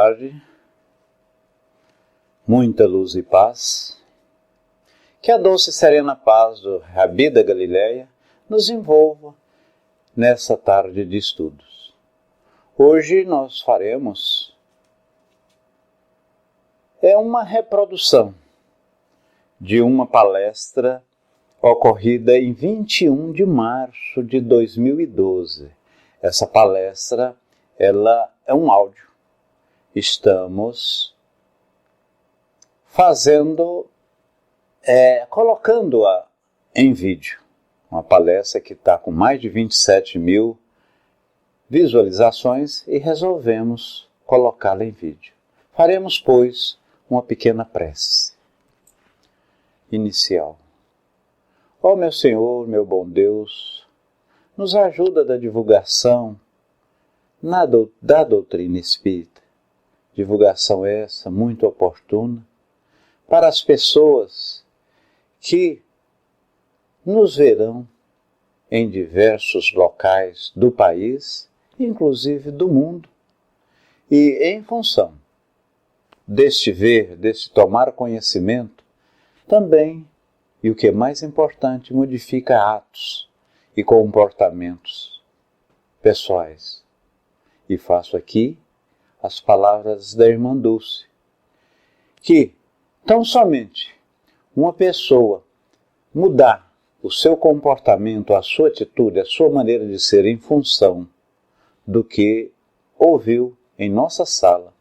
tarde, muita luz e paz, que a doce e serena paz do Rabi da Galileia nos envolva nessa tarde de estudos. Hoje nós faremos uma reprodução de uma palestra ocorrida em 21 de março de 2012. Essa palestra, ela é um áudio. Estamos colocando-a em vídeo. Uma palestra que está com mais de 27 mil visualizações e resolvemos colocá-la em vídeo. Faremos, pois, uma pequena prece inicial. Ó meu Senhor, meu bom Deus, nos ajuda da divulgação da doutrina espírita. Divulgação essa muito oportuna para as pessoas que nos verão em diversos locais do país, inclusive do mundo. E em função deste tomar conhecimento, também, e o que é mais importante, modifica atos e comportamentos pessoais. E faço aqui as palavras da irmã Dulce, que tão somente uma pessoa mudar o seu comportamento, a sua atitude, a sua maneira de ser em função do que ouviu em nossa sala,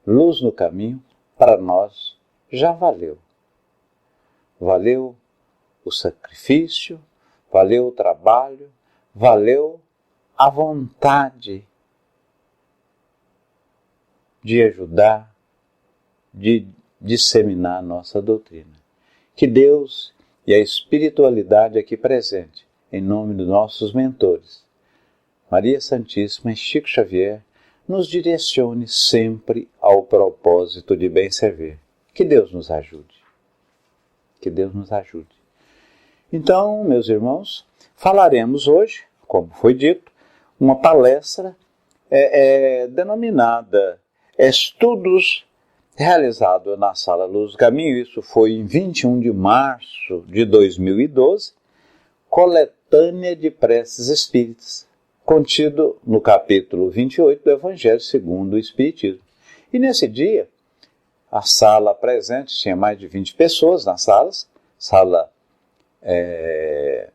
Luz no Caminho, para nós já valeu. Valeu o sacrifício, valeu o trabalho, valeu a vontade de ajudar, de disseminar a nossa doutrina. Que Deus e a espiritualidade aqui presente, em nome dos nossos mentores, Maria Santíssima e Chico Xavier, nos direcione sempre ao propósito de bem servir. Que Deus nos ajude. Que Deus nos ajude. Então, meus irmãos, falaremos hoje, como foi dito, uma palestra denominada Estudos realizado na Sala Luz do Caminho. Isso foi em 21 de março de 2012, coletânea de preces espíritas, contido no capítulo 28 do Evangelho segundo o Espiritismo. E nesse dia, a sala presente tinha mais de 20 pessoas na sala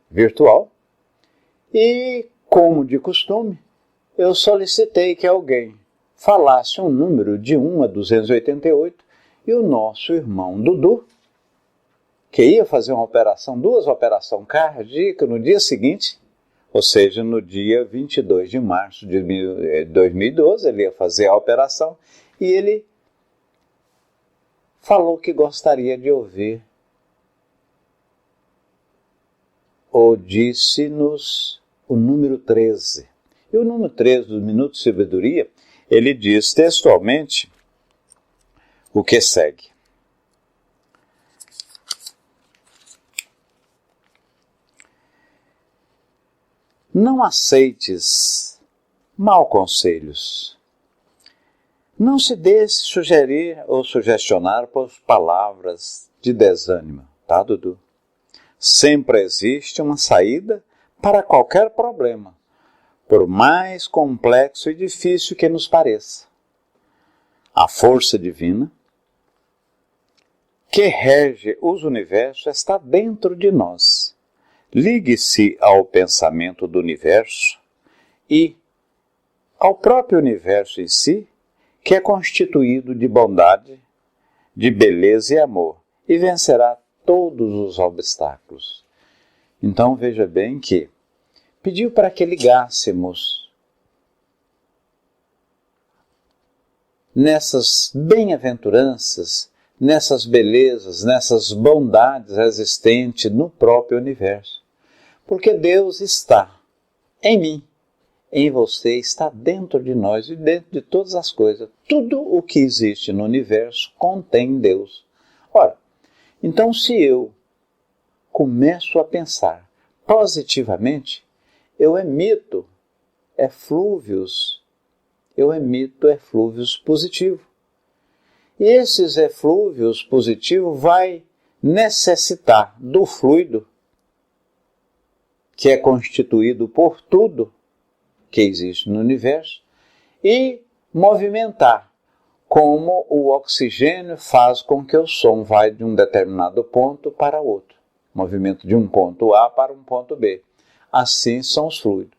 virtual, e, como de costume, eu solicitei que alguém falasse um número de 1 a 288, e o nosso irmão Dudu, que ia fazer duas operações cardíacas no dia seguinte, ou seja, no dia 22 de março de 2012, ele ia fazer a operação, e ele falou que gostaria de ouvir, ou disse-nos o número 13. E o número 13 do Minuto de Sabedoria, ele diz textualmente o que segue. Não aceites mal conselhos. Não se deixe sugerir ou sugestionar por palavras de desânimo, tá, Dudu? Sempre existe uma saída para qualquer problema, por mais complexo e difícil que nos pareça. A força divina que rege os universos está dentro de nós. Ligue-se ao pensamento do universo e ao próprio universo em si, que é constituído de bondade, de beleza e amor, e vencerá todos os obstáculos. Então veja bem que pediu para que ligássemos nessas bem-aventuranças, nessas belezas, nessas bondades existentes no próprio universo. Porque Deus está em mim, em você, está dentro de nós e dentro de todas as coisas. Tudo o que existe no universo contém Deus. Ora, então se eu começo a pensar positivamente, eu emito eflúvios positivo. E esses eflúvios positivos vai necessitar do fluido, que é constituído por tudo que existe no universo, e movimentar, como o oxigênio faz com que o som vá de um determinado ponto para outro. Movimento de um ponto A para um ponto B. Assim são os fluidos.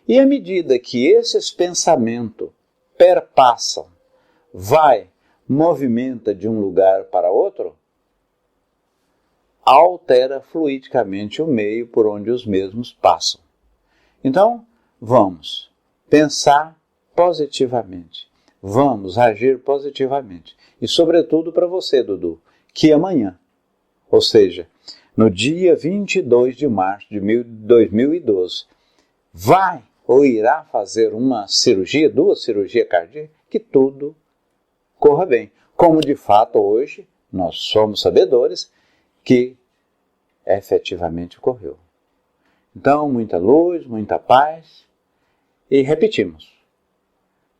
E à medida que esses pensamentos perpassam, movimenta de um lugar para outro, altera fluidicamente o meio por onde os mesmos passam. Então, vamos pensar positivamente. Vamos agir positivamente. E sobretudo para você, Dudu, que amanhã, ou seja, no dia 22 de março de 2012, vai ou irá fazer uma cirurgia, 2 cirurgias cardíacas, que tudo corra bem. Como de fato hoje nós somos sabedores que efetivamente ocorreu. Então, muita luz, muita paz e repetimos.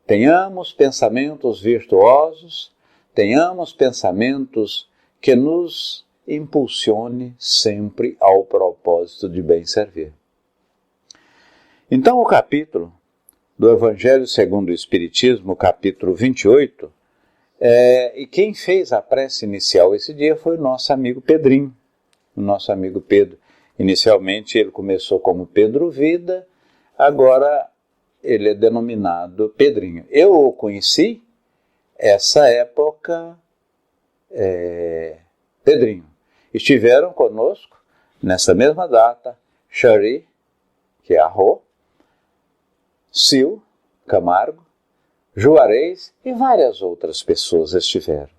Tenhamos pensamentos virtuosos, tenhamos pensamentos que nos impulsione sempre ao propósito de bem servir. Então, o capítulo do Evangelho segundo o Espiritismo, capítulo 28, e quem fez a prece inicial esse dia foi o nosso amigo Pedrinho, o nosso amigo Pedro. Inicialmente ele começou como Pedro Vida, agora ele é denominado Pedrinho. Eu o conheci essa época, Pedrinho. Estiveram conosco, nessa mesma data, Xari, que é Arro, Sil, Camargo, Juarez e várias outras pessoas estiveram.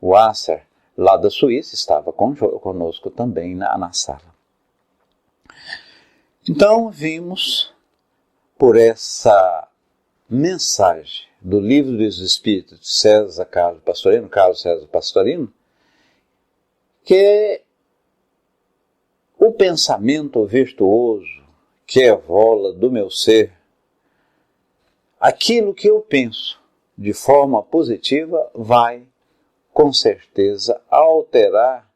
O Acer, lá da Suíça, estava conosco também na sala. Então, vimos por essa mensagem do Livro dos Espíritos de Carlos César Pastorino, que o pensamento virtuoso que evola do meu ser, aquilo que eu penso de forma positiva, vai, com certeza, alterar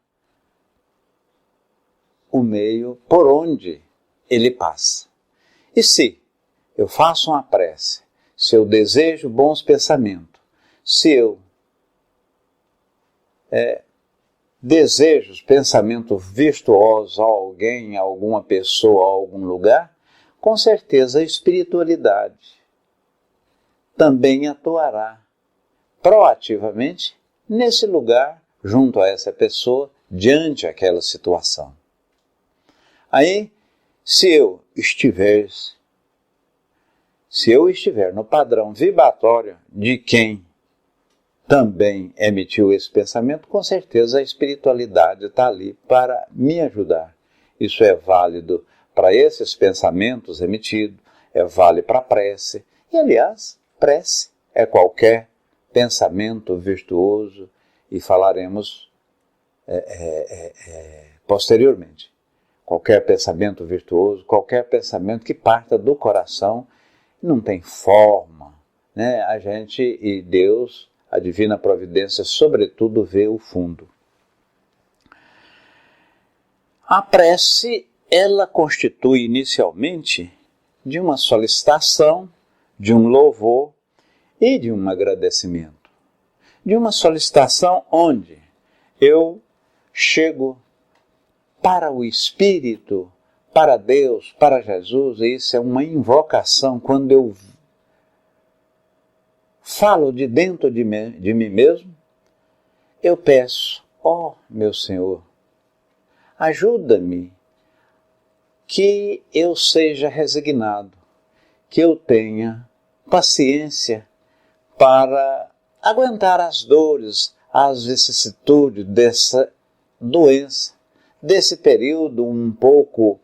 o meio por onde ele passa. E se eu faço uma prece, se eu desejo bons pensamentos, se eu desejo pensamentos virtuosos a alguém, a alguma pessoa, a algum lugar, com certeza a espiritualidade também atuará proativamente nesse lugar, junto a essa pessoa, diante daquela situação. Aí, se eu estiver no padrão vibratório de quem também emitiu esse pensamento, com certeza a espiritualidade está ali para me ajudar. Isso é válido para esses pensamentos emitidos, é válido para a prece. E, aliás, prece é qualquer pensamento virtuoso, e falaremos posteriormente. Qualquer pensamento virtuoso, qualquer pensamento que parta do coração, não tem forma, né? A gente e Deus, a divina providência, sobretudo, vê o fundo. A prece, ela constitui inicialmente de uma solicitação, de um louvor e de um agradecimento. De uma solicitação onde eu chego para o Espírito, para Deus, para Jesus, e isso é uma invocação. Quando eu falo de dentro de mim mesmo, eu peço, ó meu Senhor, ajuda-me que eu seja resignado, que eu tenha paciência para aguentar as dores, as vicissitudes dessa doença, desse período um pouco,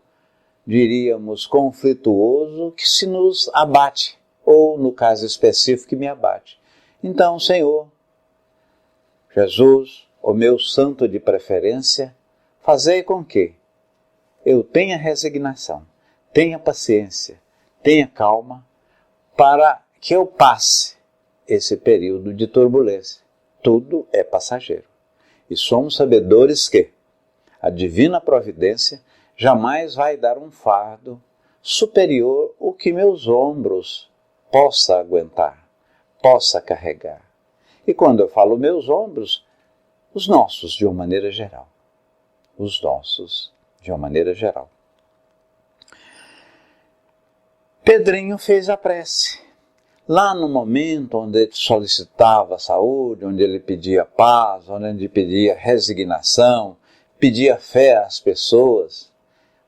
diríamos, conflituoso, que se nos abate, ou no caso específico que me abate. Então, Senhor, Jesus, o meu santo de preferência, fazei com que eu tenha resignação, tenha paciência, tenha calma, para que eu passe esse período de turbulência. tudo é passageiro. E somos sabedores que a divina providência jamais vai dar um fardo superior ao que meus ombros possa aguentar, possa carregar. E quando eu falo meus ombros, os nossos de uma maneira geral. Os nossos de uma maneira geral. Pedrinho fez a prece. Lá no momento onde ele solicitava saúde, onde ele pedia paz, onde ele pedia resignação, pedia fé às pessoas,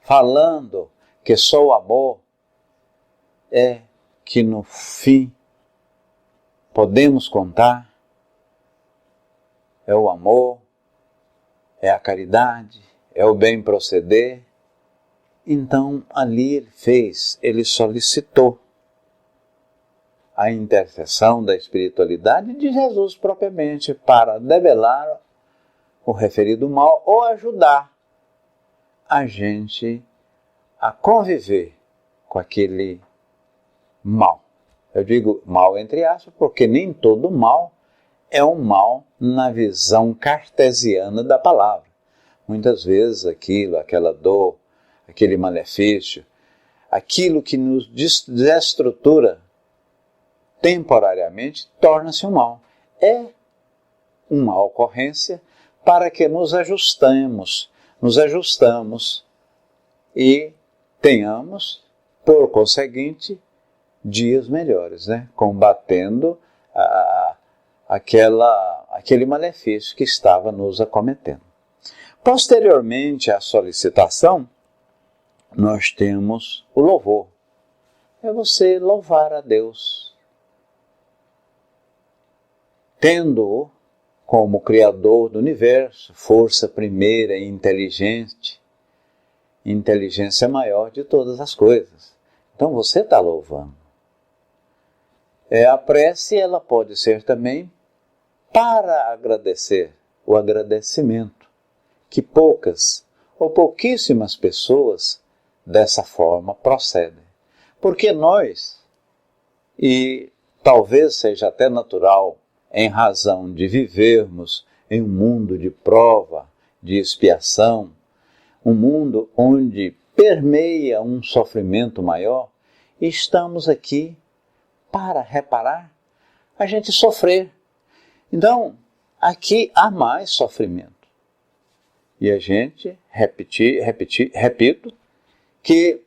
falando que só o amor é que no fim podemos contar, é o amor, é a caridade, é o bem proceder. Então ali ele solicitou a intercessão da espiritualidade de Jesus propriamente para debelar o referido mal ou ajudar a gente a conviver com aquele mal. Eu digo mal entre aspas porque nem todo mal é um mal na visão cartesiana da palavra. Muitas vezes aquela dor, aquele malefício, aquilo que nos desestrutura temporariamente, torna-se um mal. É uma ocorrência para que nos ajustamos e tenhamos, por conseguinte, dias melhores, combatendo aquele malefício que estava nos acometendo. Posteriormente à solicitação, nós temos o louvor. É você louvar a Deus, tendo-o como Criador do universo, força primeira e inteligente, inteligência maior de todas as coisas. Então você está louvando. A prece ela pode ser também para agradecer, o agradecimento, que poucas ou pouquíssimas pessoas dessa forma procedem. Porque nós, e talvez seja até natural, em razão de vivermos em um mundo de prova, de expiação, um mundo onde permeia um sofrimento maior, e estamos aqui para reparar a gente sofrer. Então, aqui há mais sofrimento. E a gente, repito, que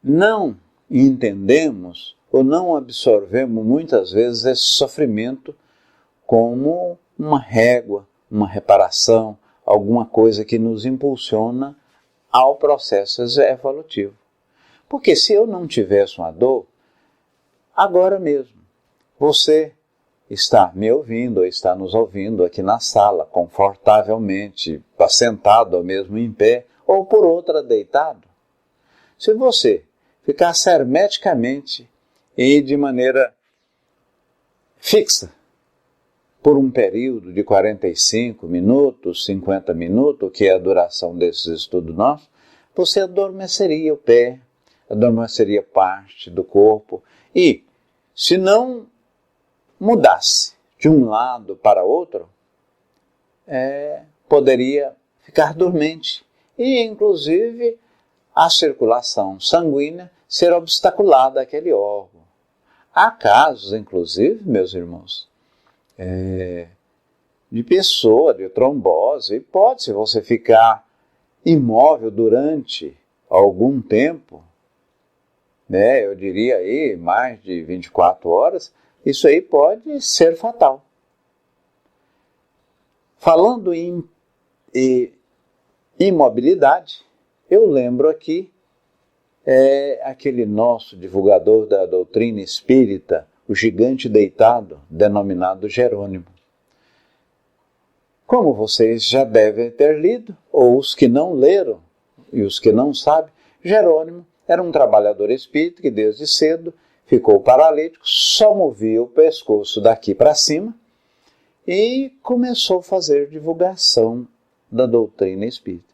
não entendemos ou não absorvemos muitas vezes esse sofrimento como uma régua, uma reparação, alguma coisa que nos impulsiona ao processo evolutivo. Porque se eu não tivesse uma dor, agora mesmo, você está me ouvindo ou está nos ouvindo aqui na sala, confortavelmente, sentado ou mesmo em pé, ou por outra deitado. Se você ficasse hermeticamente e de maneira fixa, por um período de 45 minutos, 50 minutos, que é a duração desses estudos nossos, você adormeceria o pé, adormeceria parte do corpo e, se não mudasse de um lado para outro, poderia ficar dormente e, inclusive, a circulação sanguínea ser obstaculada àquele órgão. Há casos, inclusive, meus irmãos, de pessoa, de trombose, e pode-se você ficar imóvel durante algum tempo, eu diria aí mais de 24 horas, isso aí pode ser fatal. Falando em imobilidade, eu lembro aqui aquele nosso divulgador da doutrina espírita, o gigante deitado, denominado Jerônimo. Como vocês já devem ter lido, ou os que não leram e os que não sabem, Jerônimo era um trabalhador espírita que desde cedo ficou paralítico, só movia o pescoço daqui para cima e começou a fazer divulgação da doutrina espírita.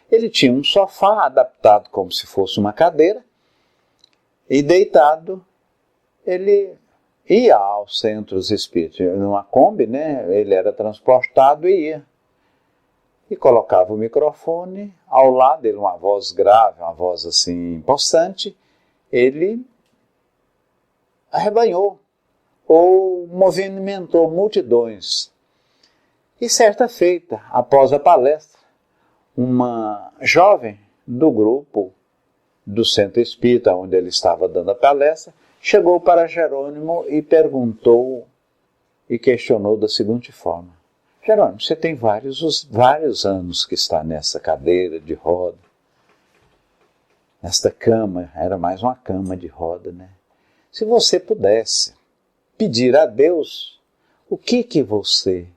Ele tinha um sofá adaptado como se fosse uma cadeira e deitado ele ia aos centros espíritas, numa Kombi, né? Ele era transportado e ia. E colocava o microfone ao lado dele, uma voz grave, uma voz assim, possante, ele arrebanhou ou movimentou multidões. E certa feita, após a palestra, uma jovem do grupo do centro espírita, onde ele estava dando a palestra, chegou para Jerônimo e perguntou e questionou da seguinte forma: Jerônimo, você tem vários anos que está nessa cadeira de roda, nesta cama, era mais uma cama de roda, né? Se você pudesse pedir a Deus, o que você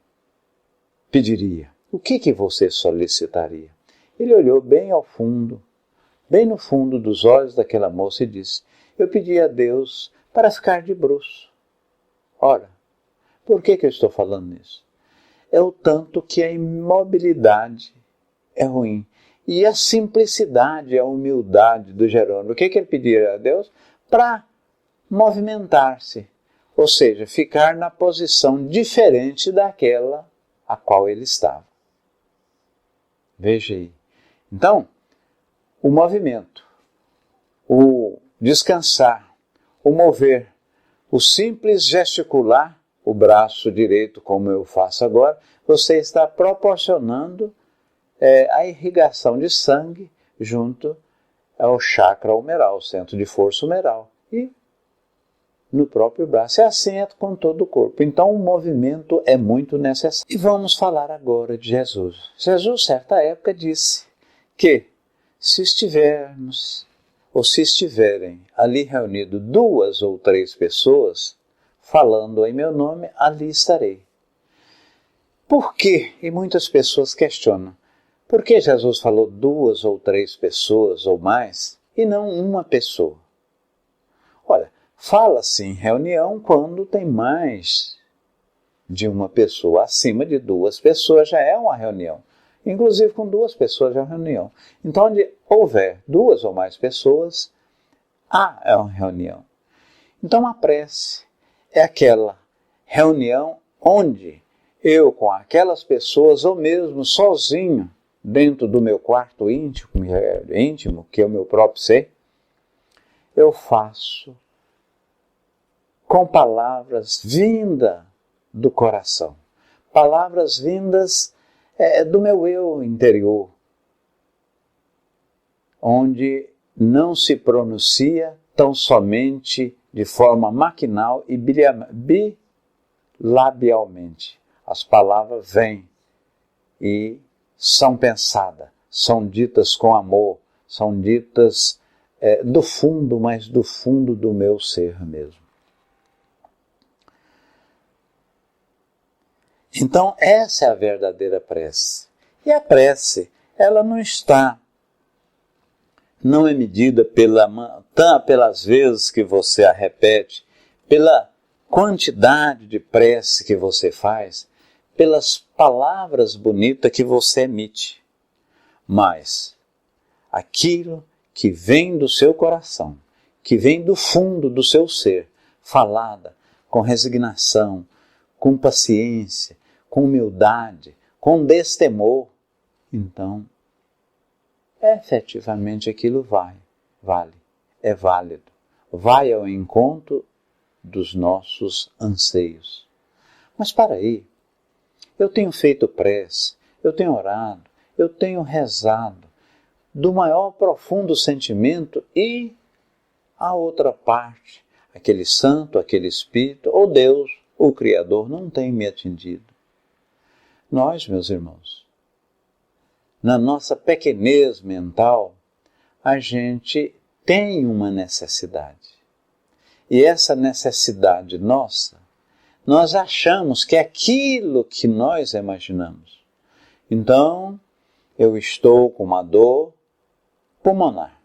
pediria? O que você solicitaria? Ele olhou bem ao fundo, bem no fundo dos olhos daquela moça e disse: eu pedi a Deus para ficar de bruços. Ora, por que eu estou falando isso? É o tanto que a imobilidade é ruim. E a simplicidade, a humildade do Jerônimo. O que ele pedia a Deus? Para movimentar-se. Ou seja, ficar na posição diferente daquela a qual ele estava. Veja aí. Então, o movimento, o descansar, o mover, o simples gesticular, o braço direito, como eu faço agora, você está proporcionando a irrigação de sangue junto ao chakra humeral, o centro de força humeral, e no próprio braço. É assim com todo o corpo. Então o movimento é muito necessário. E vamos falar agora de Jesus. Jesus, certa época, disse que se estiverem ali reunidos 2 ou 3 pessoas, falando em meu nome, ali estarei. Por quê? E muitas pessoas questionam. Por que Jesus falou 2 ou 3 pessoas ou mais e não uma pessoa? Olha, fala-se em reunião quando tem mais de uma pessoa. Acima de 2 pessoas já é uma reunião. Inclusive com 2 pessoas já é uma reunião. Então, onde houver 2 ou mais pessoas, é uma reunião. Então, a prece é aquela reunião onde eu, com aquelas pessoas, ou mesmo sozinho, dentro do meu quarto íntimo, que é o meu próprio ser, eu faço com palavras vindas do coração, palavras vindas do meu eu interior, onde não se pronuncia tão somente de forma maquinal e bilabialmente. As palavras vêm e são pensadas, são ditas com amor, são ditas do fundo, mas do fundo do meu ser mesmo. Então, essa é a verdadeira prece. E a prece, ela não é medida pelas vezes que você a repete, pela quantidade de prece que você faz, pelas palavras bonitas que você emite, mas aquilo que vem do seu coração, que vem do fundo do seu ser, falada com resignação, com paciência, com humildade, com destemor, então, efetivamente aquilo é válido, vai ao encontro dos nossos anseios. Mas para aí, eu tenho feito prece, eu tenho orado, eu tenho rezado do maior profundo sentimento e a outra parte, aquele santo, aquele espírito, ou Deus, o Criador, não tem me atendido. Nós, meus irmãos, na nossa pequenez mental, a gente tem uma necessidade. E essa necessidade nossa, nós achamos que é aquilo que nós imaginamos. Então, eu estou com uma dor pulmonar.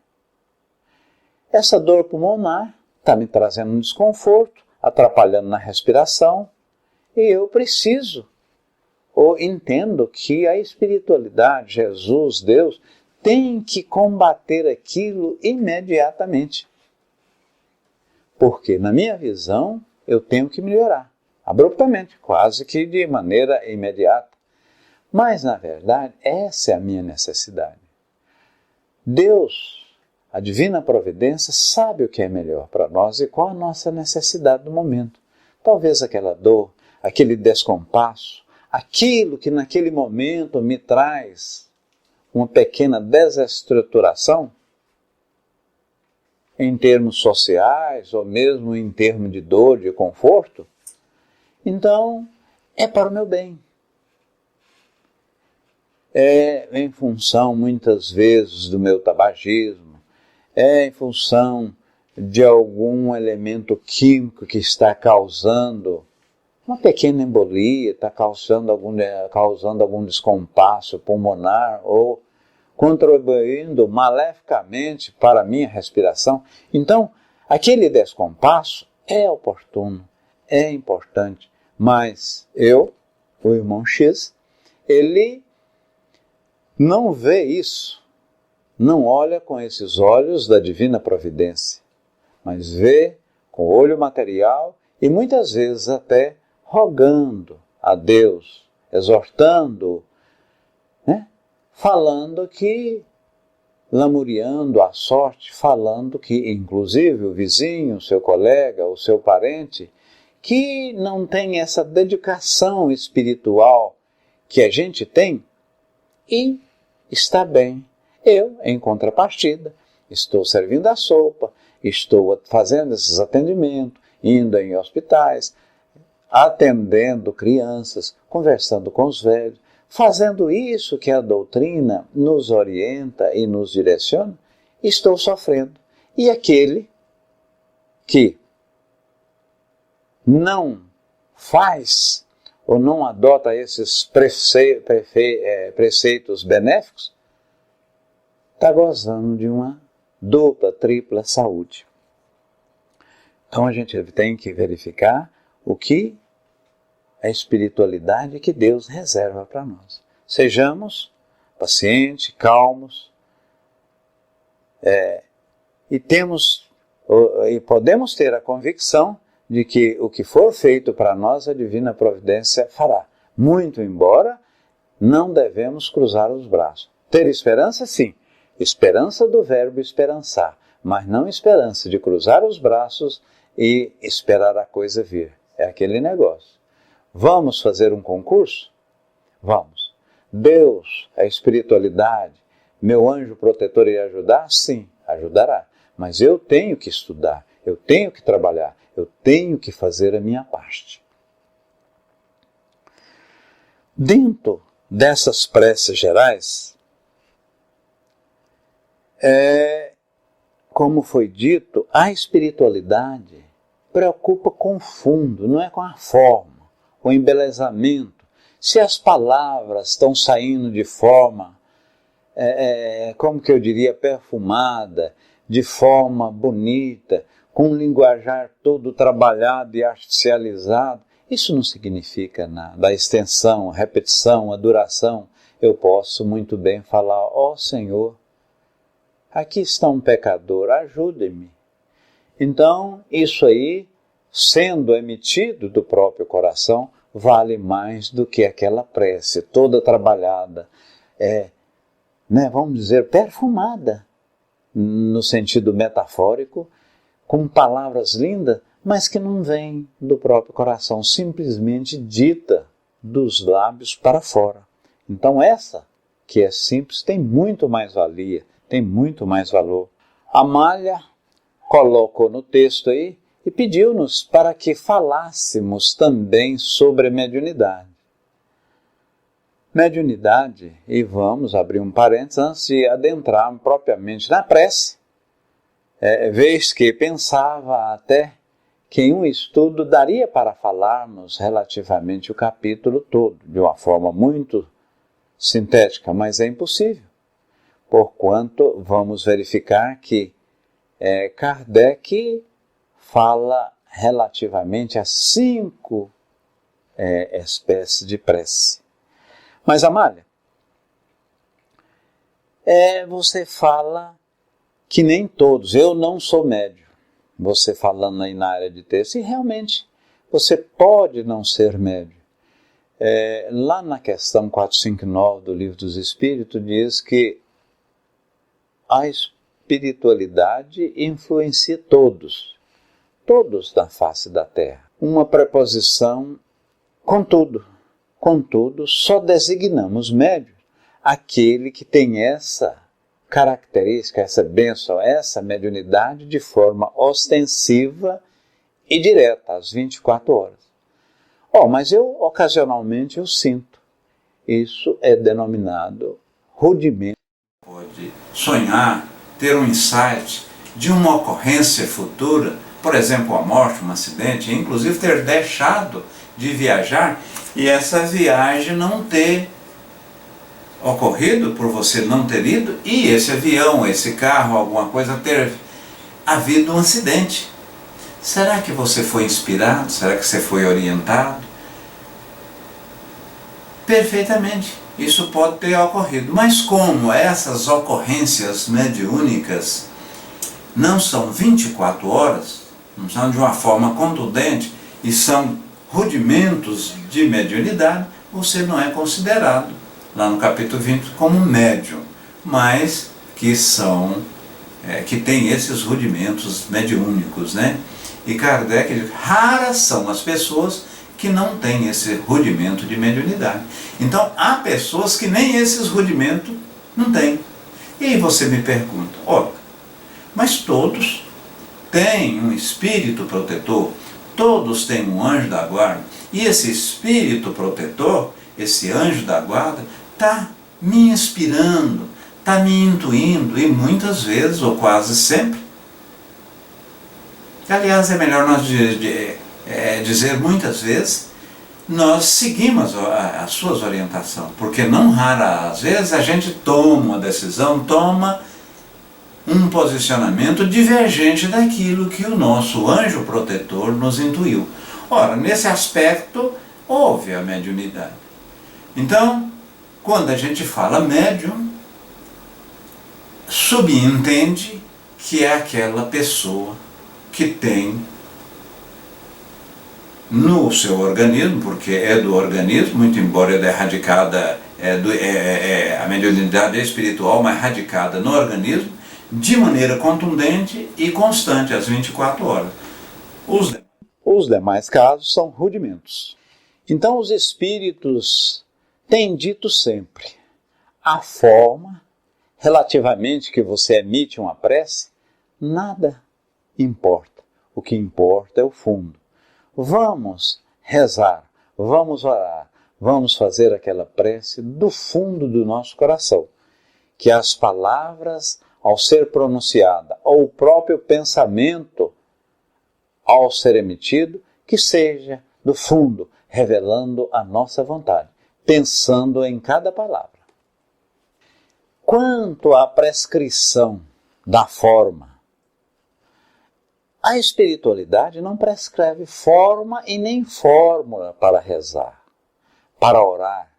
Essa dor pulmonar está me trazendo um desconforto, atrapalhando na respiração, e eu preciso, ou entendo que a espiritualidade, Jesus, Deus, tem que combater aquilo imediatamente. Porque, na minha visão, eu tenho que melhorar, abruptamente, quase que de maneira imediata. Mas, na verdade, essa é a minha necessidade. Deus, a divina providência, sabe o que é melhor para nós e qual a nossa necessidade do momento. Talvez aquela dor, aquele descompasso, aquilo que naquele momento me traz uma pequena desestruturação, em termos sociais ou mesmo em termos de dor, de conforto, então é para o meu bem. É em função, muitas vezes, do meu tabagismo, é em função de algum elemento químico que está causando uma pequena embolia, está causando algum descompasso pulmonar ou contribuindo maleficamente para a minha respiração. Então, aquele descompasso é oportuno, é importante, mas o irmão X, ele não vê isso, não olha com esses olhos da divina providência, mas vê com o olho material e muitas vezes até rogando a Deus, exortando, falando que, lamuriando a sorte, falando que, inclusive, o vizinho, o seu colega, o seu parente, que não tem essa dedicação espiritual que a gente tem e está bem. Eu, em contrapartida, estou servindo a sopa, estou fazendo esses atendimentos, indo em hospitais, atendendo crianças, conversando com os velhos, fazendo isso que a doutrina nos orienta e nos direciona, estou sofrendo. E aquele que não faz ou não adota esses preceitos benéficos, está gozando de uma dupla, tripla saúde. Então a gente tem que verificar o que a espiritualidade que Deus reserva para nós. Sejamos pacientes, calmos, e podemos ter a convicção de que o que for feito para nós a divina providência fará. Muito embora não devemos cruzar os braços. Ter esperança, sim. Esperança do verbo esperançar, mas não esperança de cruzar os braços e esperar a coisa vir. É aquele negócio. Vamos fazer um concurso? Vamos. Deus, a espiritualidade, meu anjo protetor irá ajudar? Sim, ajudará. Mas eu tenho que estudar, eu tenho que trabalhar, eu tenho que fazer a minha parte. Dentro dessas preces gerais, como foi dito, a espiritualidade preocupa com o fundo, não é com a forma, o embelezamento. Se as palavras estão saindo de forma, como que eu diria, perfumada, de forma bonita, com um linguajar todo trabalhado e artificializado, isso não significa nada. A extensão, a repetição, a duração, eu posso muito bem falar, ó Senhor, aqui está um pecador, ajude-me. Então, isso aí, sendo emitido do próprio coração, vale mais do que aquela prece toda trabalhada, vamos dizer, perfumada, no sentido metafórico, com palavras lindas, mas que não vêm do próprio coração, simplesmente dita dos lábios para fora. Então essa, que é simples, tem muito mais valia, tem muito mais valor. Amália colocou no texto aí e pediu-nos para que falássemos também sobre a mediunidade. Mediunidade, e vamos abrir um parênteses antes de adentrar propriamente na prece, vez que pensava até que em um estudo daria para falarmos relativamente o capítulo todo, de uma forma muito sintética, mas é impossível, porquanto vamos verificar que Kardec fala relativamente a 5 espécies de prece. Mas, Amália, você fala que nem todos, eu não sou médium, você falando aí na área de texto, e realmente você pode não ser médium. Lá na questão 459 do Livro dos Espíritos diz que a espiritualidade influencia todos na face da Terra. Uma preposição, contudo, só designamos médium aquele que tem essa característica, essa bênção, essa mediunidade de forma ostensiva e direta, às 24 horas. Mas ocasionalmente eu sinto. Isso é denominado rudimento. Pode sonhar, ter um insight de uma ocorrência futura, por exemplo, a morte, um acidente, inclusive ter deixado de viajar e essa viagem não ter ocorrido por você não ter ido e esse avião, esse carro, alguma coisa ter havido um acidente. Será que você foi inspirado? Será que você foi orientado? Perfeitamente, isso pode ter ocorrido. Mas como essas ocorrências mediúnicas não são 24 horas, não são de uma forma contundente e são rudimentos de mediunidade, você não é considerado, lá no capítulo 20, como médium, mas que tem esses rudimentos mediúnicos, né? E Kardec diz, raras são as pessoas que não têm esse rudimento de mediunidade. Então, há pessoas que nem esses rudimentos não têm. E aí você me pergunta, mas todos têm um espírito protetor, todos têm um anjo da guarda, e esse espírito protetor, esse anjo da guarda, está me inspirando, está me intuindo, e muitas vezes, ou quase sempre, aliás, é melhor nós dizer muitas vezes, nós seguimos as suas orientações, porque não raras vezes a gente toma uma decisão, toma um posicionamento divergente daquilo que o nosso anjo protetor nos intuiu. Ora, nesse aspecto, houve a mediunidade. Então, quando a gente fala médium, subentende que é aquela pessoa que tem no seu organismo, porque é do organismo, muito embora ela é radicada, a mediunidade é espiritual, mas radicada no organismo, de maneira contundente e constante, às 24 horas. Os demais casos são rudimentos. Então os espíritos têm dito sempre, a forma relativamente que você emite uma prece, nada importa. O que importa é o fundo. Vamos rezar, vamos orar, vamos fazer aquela prece do fundo do nosso coração. Que as palavras, ao ser pronunciada, ou o próprio pensamento, ao ser emitido, que seja do fundo, revelando a nossa vontade, pensando em cada palavra. Quanto à prescrição da forma, a espiritualidade não prescreve forma e nem fórmula para rezar, para orar,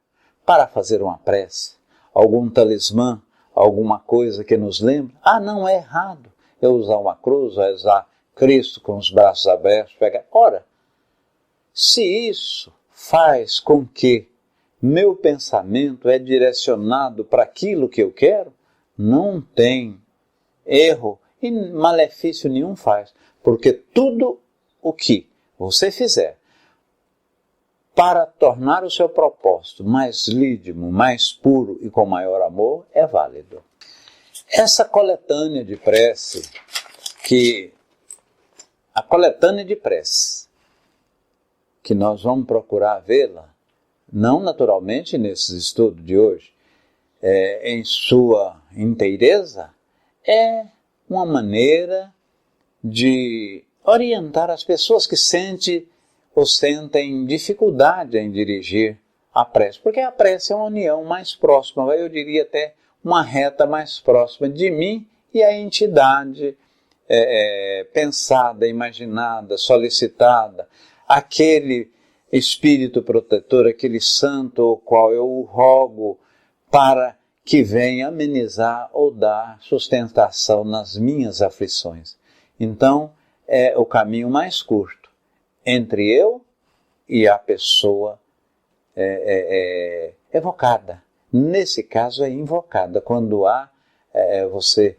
para fazer uma prece, algum talismã, alguma coisa que nos lembre. Não é errado eu usar uma cruz, eu usar Cristo com os braços abertos, Ora, se isso faz com que meu pensamento é direcionado para aquilo que eu quero, não tem erro e malefício nenhum faz. Porque tudo o que você fizer para tornar o seu propósito mais lídimo, mais puro e com maior amor, é válido. Essa coletânea de prece, a coletânea de prece, que nós vamos procurar vê-la, não naturalmente nesses estudos de hoje, em sua inteireza, é uma maneira de orientar as pessoas que sentem dificuldade em dirigir a prece, porque a prece é uma união mais próxima, eu diria até uma reta mais próxima de mim e a entidade pensada, imaginada, solicitada, aquele espírito protetor, aquele santo ao qual eu o rogo para que venha amenizar ou dar sustentação nas minhas aflições. Então, é o caminho mais curto entre eu e a pessoa evocada. Nesse caso é invocada, quando você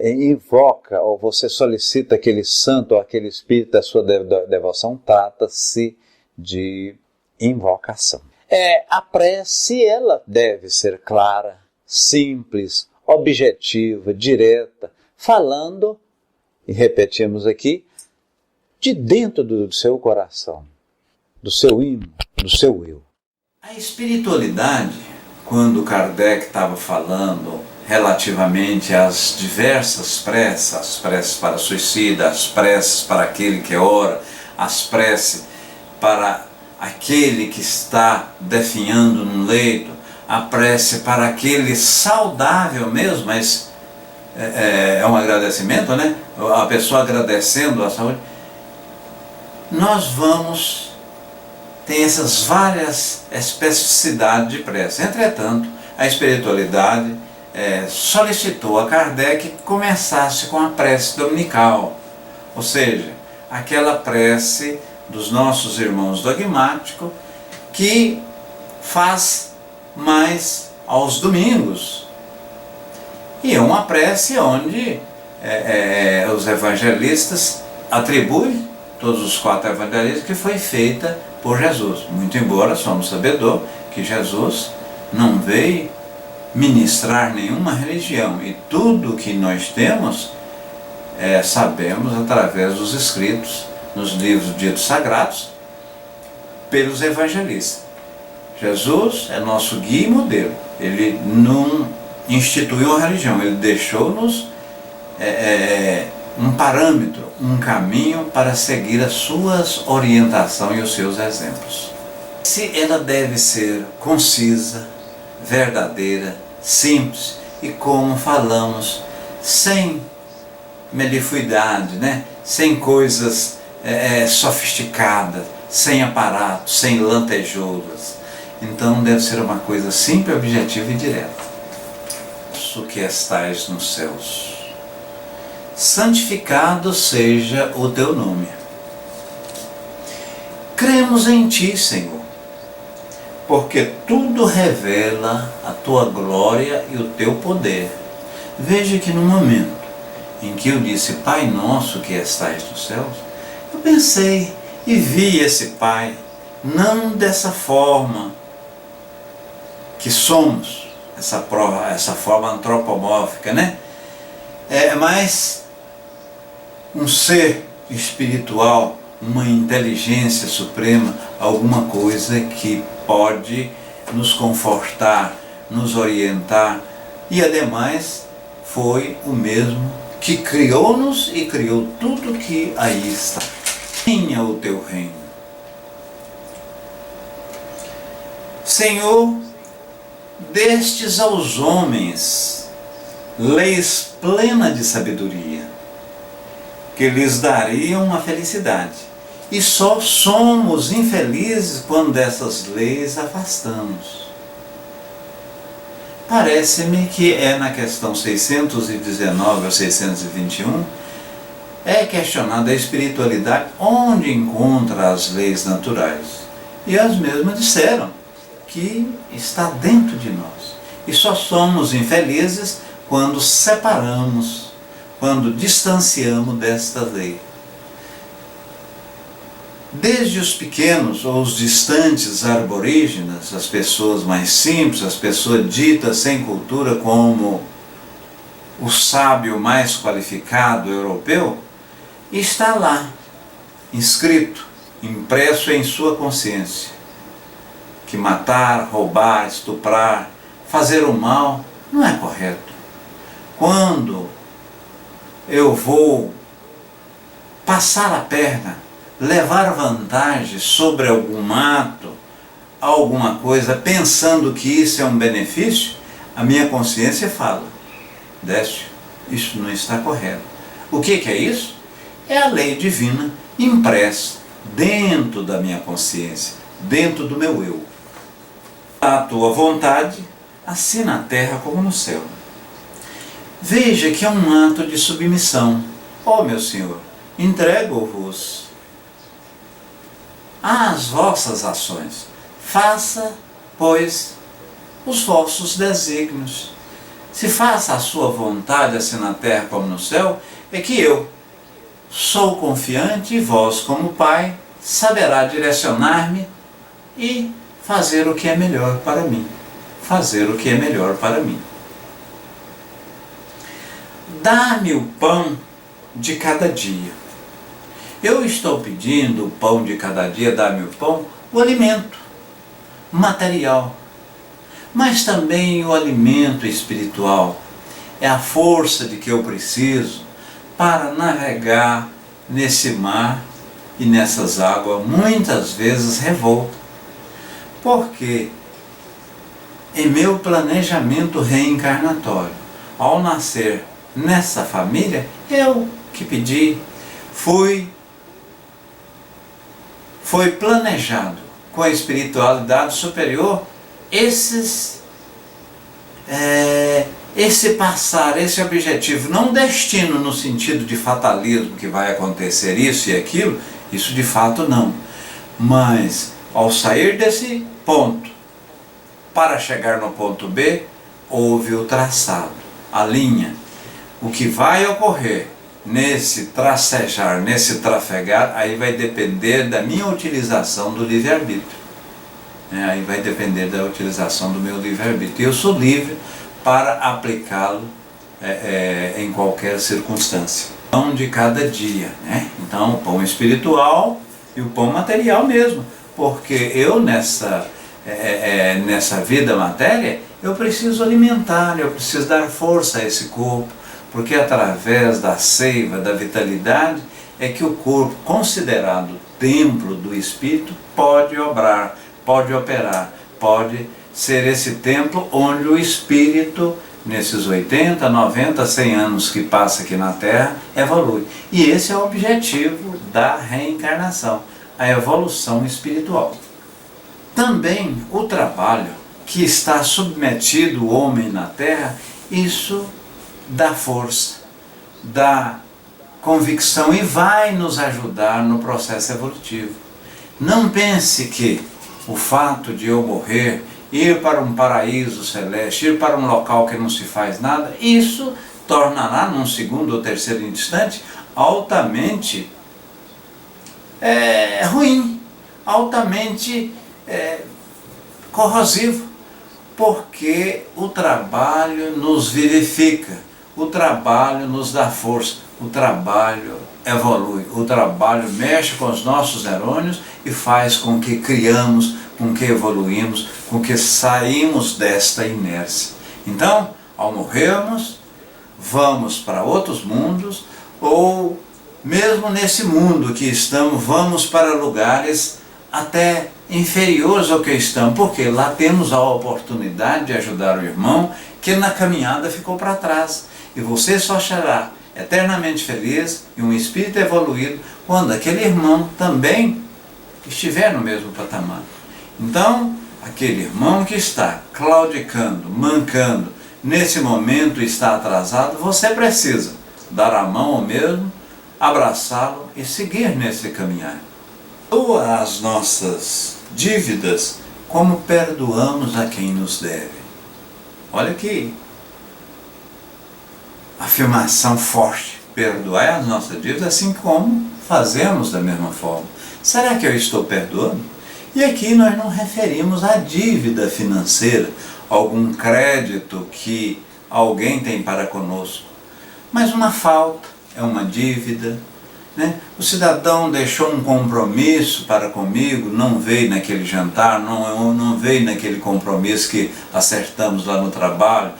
invoca ou você solicita aquele santo ou aquele espírito da sua devoção, trata-se de invocação. A prece, ela deve ser clara, simples, objetiva, direta, falando, e repetimos aqui, de dentro do seu coração, do seu ímã, do seu eu. A espiritualidade, quando Kardec estava falando relativamente às diversas preces, as preces para suicida, as preces para aquele que ora, as preces para aquele que está definhando num leito, a prece para aquele saudável mesmo, mas é um agradecimento, né? A pessoa agradecendo a saúde. Nós tem essas várias especificidades de prece. Entretanto, a espiritualidade solicitou a Kardec que começasse com a prece dominical, ou seja, aquela prece dos nossos irmãos dogmáticos que faz mais aos domingos. E é uma prece onde os evangelistas atribuem, todos os 4 evangelistas, que foi feita por Jesus. Muito embora somos sabedor que Jesus não veio ministrar nenhuma religião, e tudo que nós temos sabemos através dos escritos nos livros ditos sagrados pelos evangelistas. Jesus é nosso guia e modelo. Ele não instituiu uma religião, ele deixou-nos um parâmetro, um caminho para seguir as suas orientações e os seus exemplos. Se ela deve ser concisa, verdadeira, simples e, como falamos, sem melifuidade, né? Sem coisas sofisticadas, sem aparato, sem lantejoulas. Então deve ser uma coisa simples, objetiva e direta. Isso que estais nos céus, santificado seja o teu nome. Cremos em ti, Senhor, porque tudo revela a tua glória e o teu poder. Veja que no momento em que eu disse Pai nosso que estais nos céus, eu pensei e vi esse Pai, não dessa forma que somos, essa forma antropomórfica, né? Mas um ser espiritual, uma inteligência suprema, alguma coisa que pode nos confortar, nos orientar, e ademais foi o mesmo que criou-nos e criou tudo que aí está. Venha o teu reino. Senhor, destes aos homens leis plenas de sabedoria, que lhes dariam a felicidade. E só somos infelizes quando dessas leis afastamos. Parece-me que na questão 619 ou 621, questionada a espiritualidade onde encontra as leis naturais. E as mesmas disseram que está dentro de nós. E só somos infelizes quando separamos, quando distanciamos desta lei. Desde os pequenos ou os distantes aborígenes, as pessoas mais simples, as pessoas ditas sem cultura como o sábio mais qualificado europeu, está lá, inscrito, impresso em sua consciência, que matar, roubar, estuprar, fazer o mal não é correto. Quando eu vou passar a perna, levar vantagem sobre algum ato, alguma coisa, pensando que isso é um benefício, a minha consciência fala, Décio, isso não está correto. O que é isso? É a lei divina impressa dentro da minha consciência, dentro do meu eu. A tua vontade, assim na terra como no céu. Veja que é um ato de submissão. Ó meu Senhor, entrego-vos às vossas ações. Faça, pois, os vossos desígnios. Se faça a sua vontade, assim na terra como no céu, é que eu sou confiante e vós, como Pai, saberá direcionar-me e fazer o que é melhor para mim. Fazer o que é melhor para mim. Dá-me o pão de cada dia. Eu estou pedindo o pão de cada dia, dá-me o pão, o alimento material, mas também o alimento espiritual. É a força de que eu preciso para navegar nesse mar e nessas águas, muitas vezes revoltas. Porque em meu planejamento reencarnatório, ao nascer nessa família, eu que pedi, foi planejado com a espiritualidade superior esse passar, esse objetivo, não destino no sentido de fatalismo, que vai acontecer isso e aquilo, isso de fato não. Mas ao sair desse ponto, para chegar no ponto B, houve o traçado, a linha. O que vai ocorrer nesse tracejar, nesse trafegar, aí vai depender da minha utilização do livre-arbítrio. Aí vai depender da utilização do meu livre-arbítrio. Eu sou livre para aplicá-lo em qualquer circunstância. Pão de cada dia, né? Então, o pão espiritual e o pão material mesmo. Porque eu nessa vida matéria, eu preciso alimentar, eu preciso dar força a esse corpo. Porque através da seiva, da vitalidade, é que o corpo, considerado templo do Espírito, pode obrar, pode operar, pode ser esse templo onde o Espírito, nesses 80, 90, 100 anos que passa aqui na Terra, evolui. E esse é o objetivo da reencarnação, a evolução espiritual. Também o trabalho que está submetido o homem na Terra, isso dá força, dá convicção e vai nos ajudar no processo evolutivo. Não pense que o fato de eu morrer, ir para um paraíso celeste, ir para um local que não se faz nada, isso tornará num segundo ou terceiro instante altamente ruim, altamente corrosivo, porque o trabalho nos vivifica. O trabalho nos dá força, o trabalho evolui, o trabalho mexe com os nossos neurônios e faz com que criamos, com que evoluímos, com que saímos desta inércia. Então, ao morrermos, vamos para outros mundos, ou mesmo nesse mundo que estamos, vamos para lugares até inferiores ao que estamos, porque lá temos a oportunidade de ajudar o irmão que na caminhada ficou para trás. E você só será eternamente feliz e um espírito evoluído quando aquele irmão também estiver no mesmo patamar. Então, aquele irmão que está claudicando, mancando, nesse momento está atrasado, você precisa dar a mão ao mesmo, abraçá-lo e seguir nesse caminhar. Ou as nossas dívidas como perdoamos a quem nos deve. Olha que afirmação forte. Perdoar as nossas dívidas assim como fazemos da mesma forma. Será que eu estou perdoando? E aqui nós não referimos à dívida financeira, algum crédito que alguém tem para conosco, mas uma falta, é uma dívida, né? O cidadão deixou um compromisso para comigo, não veio naquele jantar, não veio naquele compromisso que acertamos lá no trabalho,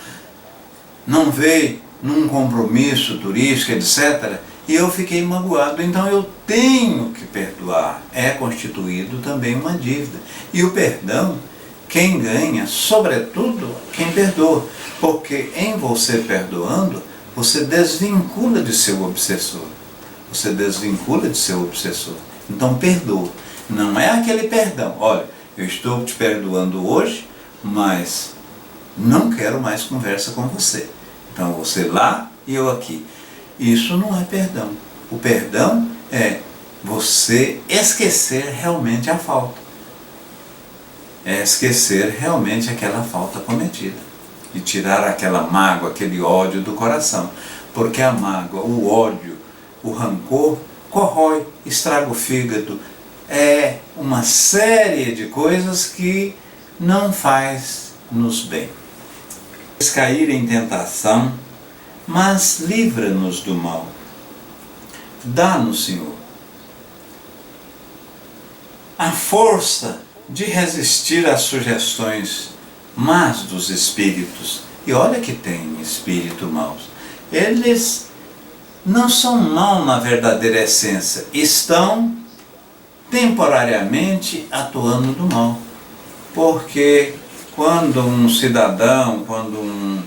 não veio num compromisso turístico, etc., e eu fiquei magoado. Então eu tenho que perdoar. É constituído também uma dívida. E o perdão, quem ganha, sobretudo, quem perdoa. Porque em você perdoando, você desvincula de seu obsessor. Você desvincula de seu obsessor. Então perdoa. Não é aquele perdão. Olha, eu estou te perdoando hoje, mas não quero mais conversa com você. Então você lá e eu aqui. Isso não é perdão. O perdão é você esquecer realmente a falta. É esquecer realmente aquela falta cometida. E tirar aquela mágoa, aquele ódio do coração. Porque a mágoa, o ódio, o rancor, corrói, estraga o fígado. É uma série de coisas que não faz-nos bem. Cair em tentação, mas livra-nos do mal. Dá-nos, Senhor, a força de resistir às sugestões más dos espíritos. E olha que tem espírito maus. Eles não são maus na verdadeira essência, estão temporariamente atuando do mal. Porque quando um cidadão, quando um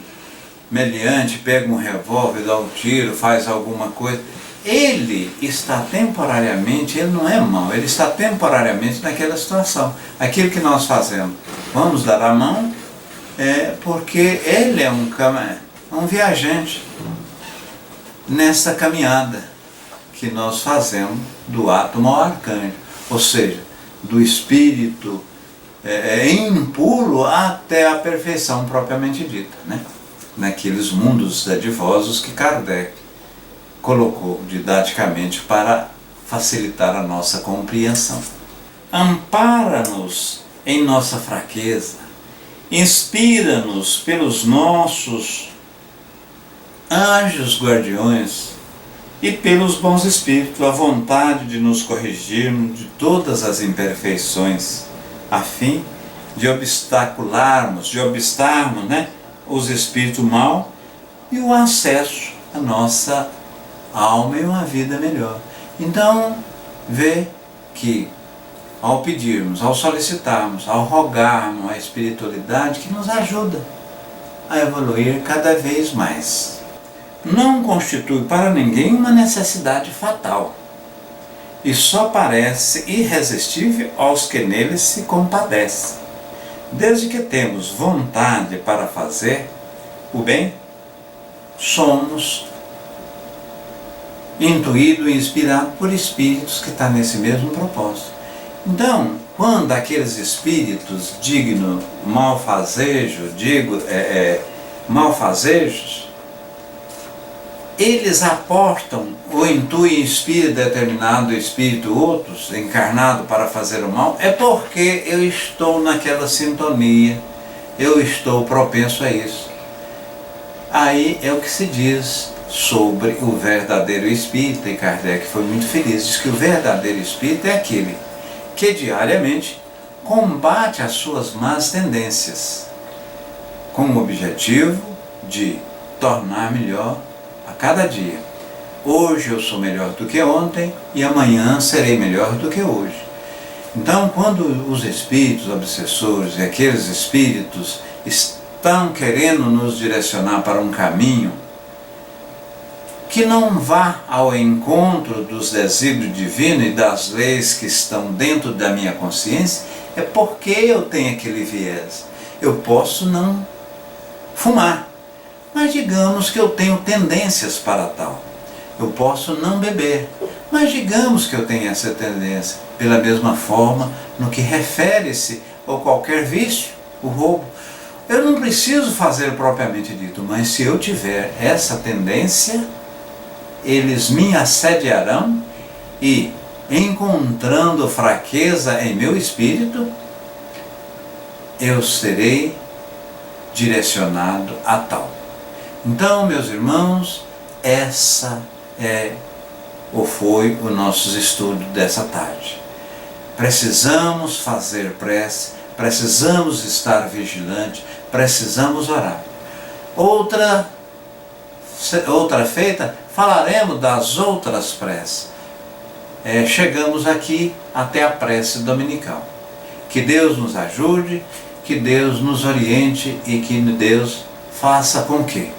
meliante pega um revólver, dá um tiro, faz alguma coisa, ele está temporariamente, ele não é mau, ele está temporariamente naquela situação. Aquilo que nós fazemos, vamos dar a mão, porque ele é um viajante nessa caminhada que nós fazemos do átomo ao arcanjo, ou seja, do espírito impuro até a perfeição propriamente dita, né? Naqueles mundos dadivosos que Kardec colocou didaticamente para facilitar a nossa compreensão. Ampara-nos em nossa fraqueza, inspira-nos pelos nossos anjos guardiões e pelos bons espíritos a vontade de nos corrigirmos de todas as imperfeições, a fim de obstarmos, os espíritos maus e o acesso à nossa alma e uma vida melhor. Então, vê que ao pedirmos, ao solicitarmos, ao rogarmos a espiritualidade que nos ajuda a evoluir cada vez mais. Não constitui para ninguém uma necessidade fatal e só parece irresistível aos que nele se compadecem. Desde que temos vontade para fazer o bem, somos intuídos e inspirados por espíritos que estão nesse mesmo propósito. Então, quando aqueles espíritos malfazejos, eles aportam ou intuem espírito determinado, espírito outros, encarnado para fazer o mal, é porque eu estou naquela sintonia, eu estou propenso a isso. Aí é o que se diz sobre o verdadeiro espírita, e Kardec foi muito feliz, diz que o verdadeiro espírita é aquele que diariamente combate as suas más tendências, com o objetivo de tornar melhor a cada dia. Hoje eu sou melhor do que ontem e amanhã serei melhor do que hoje. Então, quando os espíritos obsessores e aqueles espíritos estão querendo nos direcionar para um caminho que não vá ao encontro dos desígnios divinos e das leis que estão dentro da minha consciência, é porque eu tenho aquele viés. Eu posso não fumar, mas digamos que eu tenho tendências para tal. Eu posso não beber, mas digamos que eu tenho essa tendência. Pela mesma forma, no que refere-se a qualquer vício, o roubo, eu não preciso fazer propriamente dito, mas se eu tiver essa tendência, eles me assediarão e, encontrando fraqueza em meu espírito, eu serei direcionado a tal. Então, meus irmãos, essa foi o nosso estudo dessa tarde. Precisamos fazer prece, precisamos estar vigilantes, precisamos orar. Outra feita, falaremos das outras preces. Chegamos aqui até a prece dominical. Que Deus nos ajude, que Deus nos oriente e que Deus faça com que,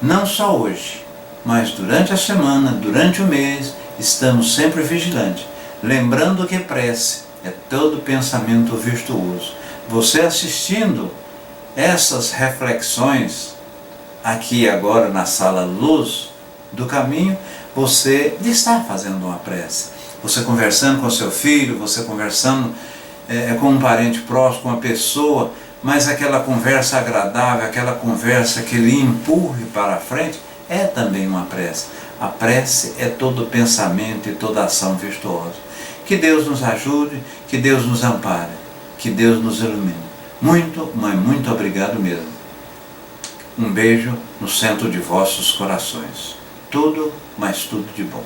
não só hoje, mas durante a semana, durante o mês, estamos sempre vigilantes. Lembrando que prece é todo pensamento virtuoso. Você assistindo essas reflexões aqui agora na sala Luz do caminho, você está fazendo uma prece. Você conversando com seu filho, você conversando com um parente próximo, com uma pessoa, mas aquela conversa agradável, aquela conversa que lhe empurre para a frente, é também uma prece. A prece é todo pensamento e toda ação virtuosa. Que Deus nos ajude, que Deus nos ampare, que Deus nos ilumine. Muito, mas muito obrigado mesmo. Um beijo no centro de vossos corações. Tudo, mas tudo de bom.